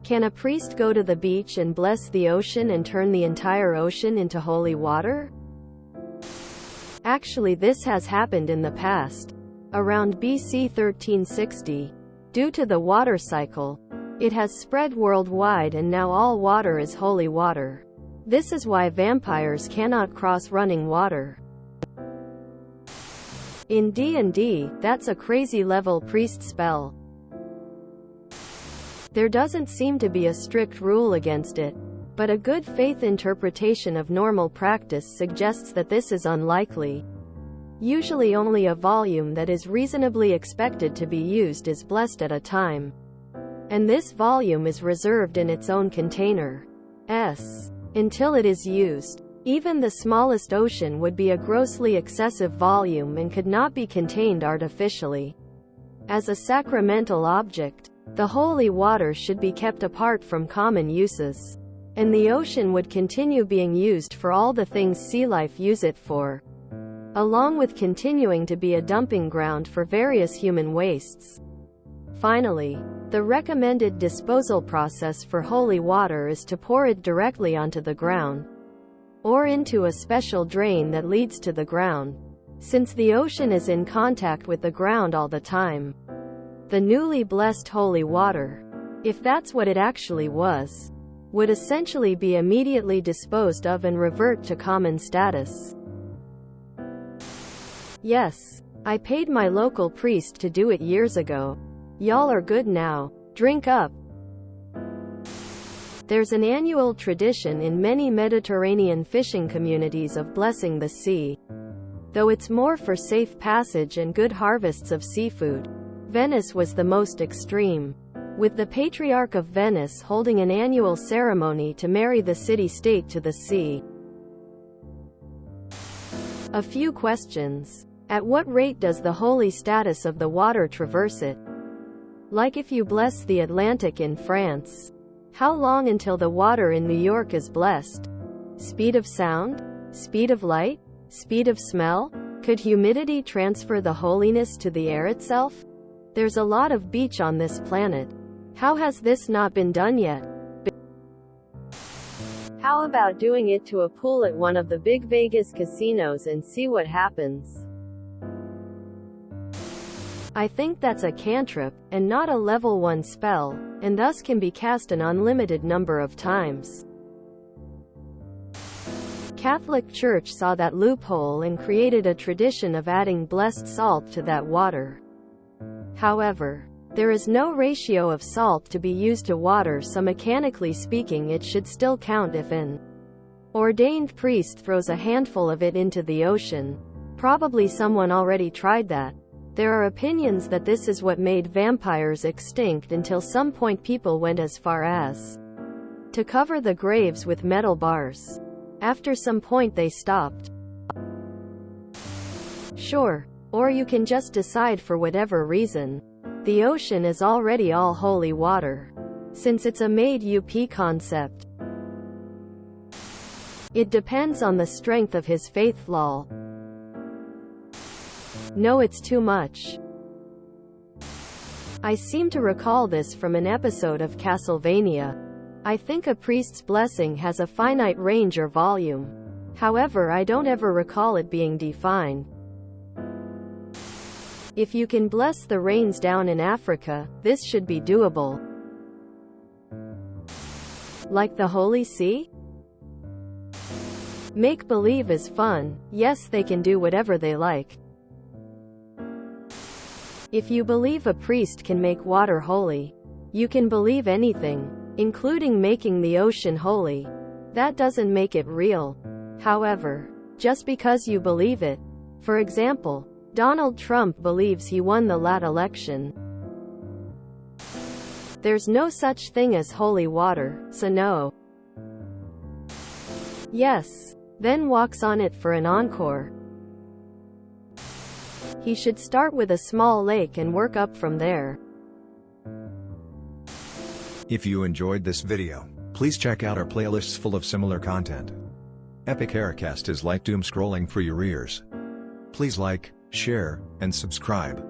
Can a priest go to the beach and bless the ocean and turn the entire ocean into holy water? Actually, this has happened in the past. Around BC 1360. Due to the water cycle, it has spread worldwide and now all water is holy water. This is why vampires cannot cross running water. In D&D, that's a crazy level priest spell. There doesn't seem to be a strict rule against it, but a good faith interpretation of normal practice suggests that this is unlikely. Usually only a volume that is reasonably expected to be used is blessed at a time. And this volume is reserved in its own container. Until it is used. Even the smallest ocean would be a grossly excessive volume and could not be contained artificially. As a sacramental object, the holy water should be kept apart from common uses. And the ocean would continue being used for all the things sea life use it for, along with continuing to be a dumping ground for various human wastes. Finally, the recommended disposal process for holy water is to pour it directly onto the ground, or into a special drain that leads to the ground. Since the ocean is in contact with the ground all the time, the newly blessed holy water, if that's what it actually was, would essentially be immediately disposed of and revert to common status. Yes, I paid my local priest to do it years ago. Y'all are good now. Drink up. There's an annual tradition in many Mediterranean fishing communities of blessing the sea, though it's more for safe passage and good harvests of seafood. Venice was the most extreme, with the Patriarch of Venice holding an annual ceremony to marry the city-state to the sea. A few questions. At what rate does the holy status of the water traverse it? Like if you bless the Atlantic in France, how long until the water in New York is blessed? Speed of sound? Speed of light? Speed of smell? Could humidity transfer the holiness to the air itself? There's a lot of beach on this planet. How has this not been done yet? How about doing it to a pool at one of the big Vegas casinos and see what happens? I think that's a cantrip, and not a level 1 spell, and thus can be cast an unlimited number of times. Catholic Church saw that loophole and created a tradition of adding blessed salt to that water. However, there is no ratio of salt to be used to water, so mechanically speaking it should still count if an ordained priest throws a handful of it into the ocean. Probably someone already tried that. There are opinions that this is what made vampires extinct until some point people went as far as to cover the graves with metal bars. After some point they stopped. Sure. Or you can just decide for whatever reason. The ocean is already all holy water, since it's a made-up concept. It depends on the strength of his faith, lol. No, it's too much. I seem to recall this from an episode of Castlevania. I think a priest's blessing has a finite range or volume. However, I don't ever recall it being defined. If you can bless the rains down in Africa, this should be doable. Like the Holy See? Make-believe is fun. Yes, they can do whatever they like. If you believe a priest can make water holy, you can believe anything, including making the ocean holy. That doesn't make it real. However, just because you believe it, for example, Donald Trump believes he won the last election. There's no such thing as holy water, so no. Yes. Then walks on it for an encore. He should start with a small lake and work up from there. If you enjoyed this video, please check out our playlists full of similar content. Epic Aircast is like doom scrolling for your ears. Please like, share, and subscribe.